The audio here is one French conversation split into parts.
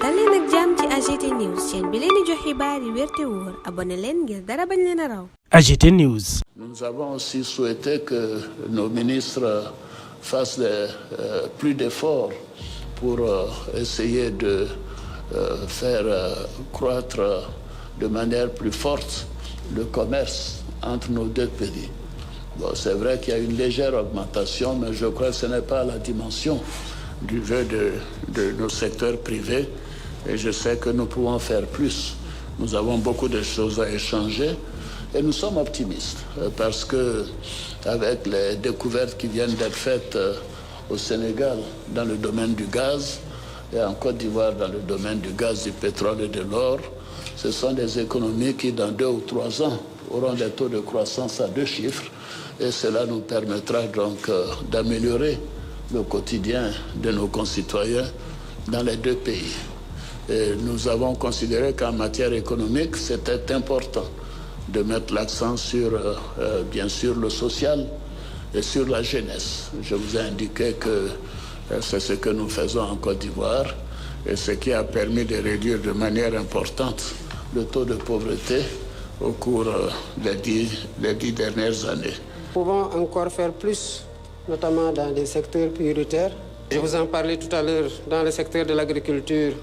dal leen ak jàmm ci AGT News chaîne bi leen di jox xibaar yi wér te wóor abonné leen ngir dara bañ leen a raw. AGT News. Nous avons aussi souhaité que nos ministres fassent plus d'efforts pour essayer de faire croître de manière plus forte le commerce entre nos deux pays. Bon, c'est vrai qu'il y a une légère augmentation, mais je crois que ce n'est pas la dimension du jeu de nos secteurs privés. Et je sais que nous pouvons faire plus. Nous avons beaucoup de choses à échanger et nous sommes optimistes parce que avec les découvertes qui viennent d'être faites au Sénégal dans le domaine du gaz et en Côte d'Ivoire dans le domaine du gaz, du pétrole et de l'or, ce sont des économies qui dans 2 ou 3 ans auront des taux de croissance à 2 chiffres et cela nous permettra donc d'améliorer le quotidien de nos concitoyens dans les 2 pays. Et nous avons considéré qu'en matière économique, c'était important de mettre l'accent sur, bien sûr, le social et sur la jeunesse. Je vous ai indiqué que c'est ce que nous faisons en Côte d'Ivoire et ce qui a permis de réduire de manière importante le taux de pauvreté au cours des 10 dernières années. Nous pouvons encore faire plus, notamment dans des secteurs prioritaires. Je vous en parlais tout à l'heure dans le secteur de l'agriculture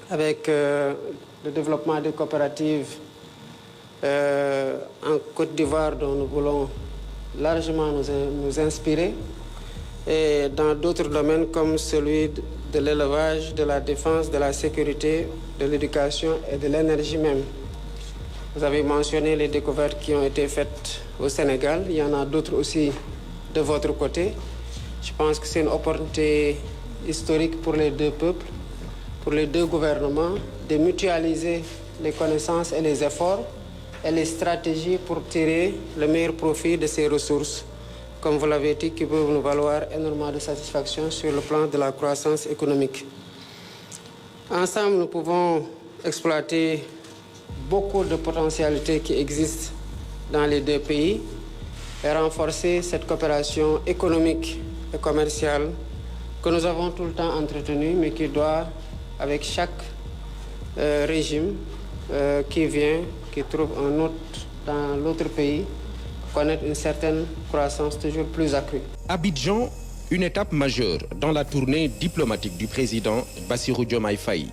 avec le développement des coopératives en Côte d'Ivoire dont nous voulons largement nous inspirer et dans d'autres domaines comme celui de l'élevage, de la défense, de la sécurité, de l'éducation et de l'énergie même. Vous avez mentionné les découvertes qui ont été faites au Sénégal. Il y en a d'autres aussi de votre côté. Je pense que c'est une opportunité historique pour les 2 peuples, pour les 2 gouvernements, de mutualiser les connaissances et les efforts et les stratégies pour tirer le meilleur profit de ces ressources, comme vous l'avez dit, qui peuvent nous valoir énormément de satisfaction sur le plan de la croissance économique. Ensemble, nous pouvons exploiter beaucoup de potentialités qui existent dans les 2 pays et renforcer cette coopération économique et commerciale que nous avons tout le temps entretenue, mais qui doit, avec chaque régime qui vient, qui trouve un hôte dans l'autre pays, connaître une certaine croissance toujours plus accrue. Abidjan, une étape majeure dans la tournée diplomatique du président Bassirou Diomaye Faye.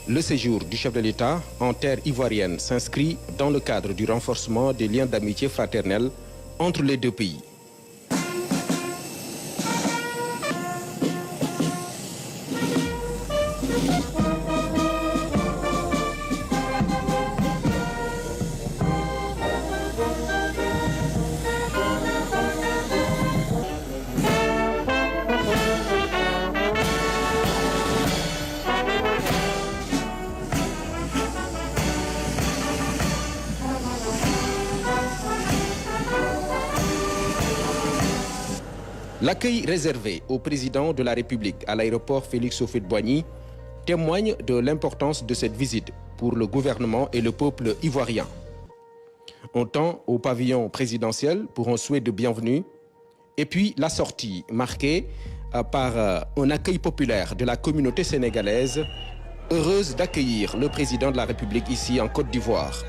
Le séjour du chef de l'État en terre ivoirienne s'inscrit dans le cadre du renforcement des liens d'amitié fraternelle entre les 2 pays. L'accueil réservé au président de la République à l'aéroport Félix Houphouët-Boigny témoigne de l'importance de cette visite pour le gouvernement et le peuple ivoirien. On tend au pavillon présidentiel pour un souhait de bienvenue et puis la sortie marquée par un accueil populaire de la communauté sénégalaise, heureuse d'accueillir le président de la République ici en Côte d'Ivoire.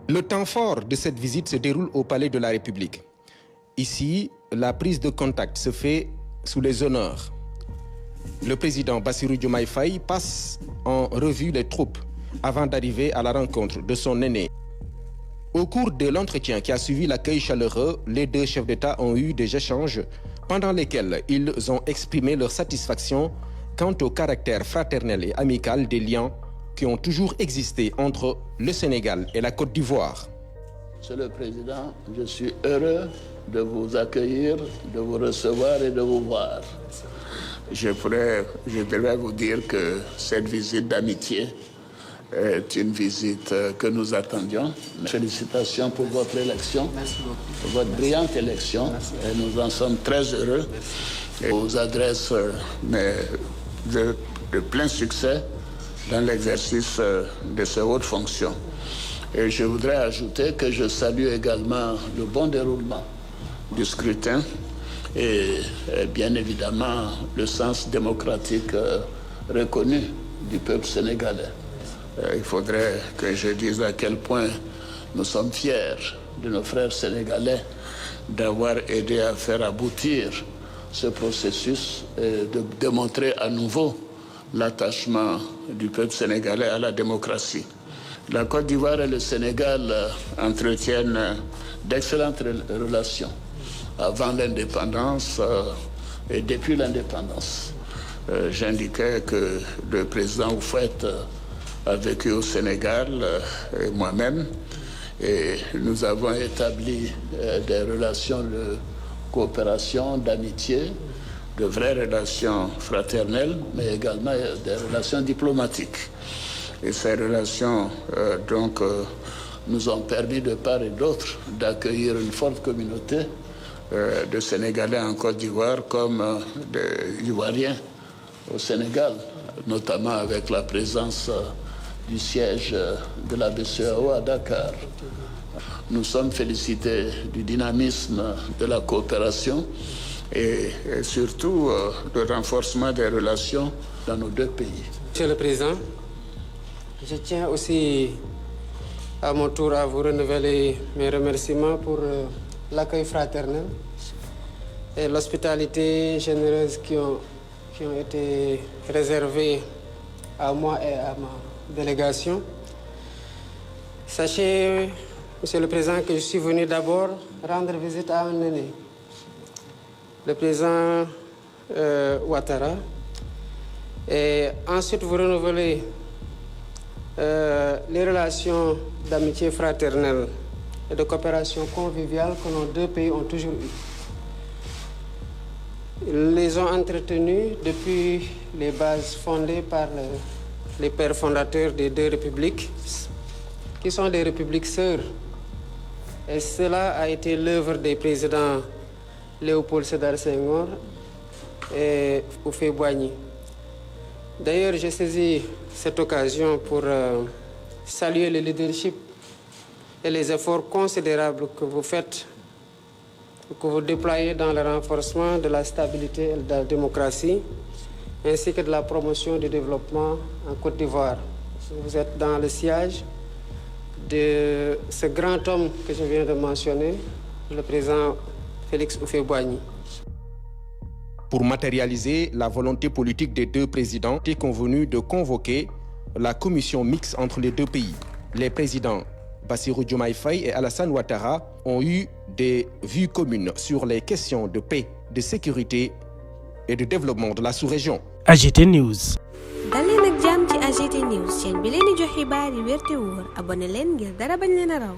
Le temps fort de cette visite se déroule au Palais de la République. Ici, la prise de contact se fait sous les honneurs. Le président Bassirou Diomaye Faye passe en revue les troupes avant d'arriver à la rencontre de son aîné. Au cours de l'entretien qui a suivi l'accueil chaleureux, les 2 chefs d'État ont eu des échanges pendant lesquels ils ont exprimé leur satisfaction quant au caractère fraternel et amical des liens qui ont toujours existé entre le Sénégal et la Côte d'Ivoire. Monsieur le Président, je suis heureux de vous accueillir, de vous recevoir et de vous voir. je devrais vous dire que cette visite d'amitié est une visite que nous attendions. Félicitations pour votre élection, pour votre brillante élection. Et nous en sommes très heureux. Et on vous adresse de plein succès dans l'exercice de ces hautes fonctions. Et je voudrais ajouter que je salue également le bon déroulement du scrutin et bien évidemment le sens démocratique reconnu du peuple sénégalais. Il faudrait que je dise à quel point nous sommes fiers de nos frères sénégalais d'avoir aidé à faire aboutir ce processus et de démontrer à nouveau l'attachement du peuple sénégalais à la démocratie. La Côte d'Ivoire et le Sénégal entretiennent d'excellentes relations avant l'indépendance et depuis l'indépendance. J'indiquais que le président Houphouët a vécu au Sénégal et moi-même, et nous avons établi des relations de coopération, d'amitié, de vraies relations fraternelles, mais également des relations diplomatiques. Et ces relations nous ont permis de part et d'autre d'accueillir une forte communauté de Sénégalais en Côte d'Ivoire comme des Ivoiriens au Sénégal, notamment avec la présence du siège de la BCEAO à Dakar. Nous sommes félicités du dynamisme de la coopération et surtout le renforcement des relations dans nos deux pays. Monsieur le Président, je tiens aussi à mon tour à vous renouveler mes remerciements pour l'accueil fraternel et l'hospitalité généreuse qui ont été réservées à moi et à ma délégation. Sachez, Monsieur le Président, que je suis venu d'abord rendre visite à un aîné, le président Ouattara, et ensuite vous renouveler les relations d'amitié fraternelle et de coopération conviviale que nos deux pays ont toujours eues. Ils les ont entretenues depuis les bases fondées par les pères fondateurs des deux républiques, qui sont des républiques sœurs. Et cela a été l'œuvre des présidents Léopold Sédar Senghor et Houphouët-Boigny. D'ailleurs, j'ai saisi cette occasion pour saluer le leadership et les efforts considérables que vous faites, que vous déployez dans le renforcement de la stabilité et de la démocratie, ainsi que de la promotion du développement en Côte d'Ivoire. Vous êtes dans le sillage de ce grand homme que je viens de mentionner, le président Félix Houphouët-Boigny. Pour matérialiser la volonté politique des deux présidents, il est convenu de convoquer la commission mixte entre les deux pays. Les présidents Bassirou Diomaye Faye et Alassane Ouattara ont eu des vues communes sur les questions de paix, de sécurité et de développement de la sous-région. AGT News. dal leen ak jàmm ci AGT News chaîne bi leen di jox xibaar yi wér te wóor abonné leen ngir dara bañ leen a raw.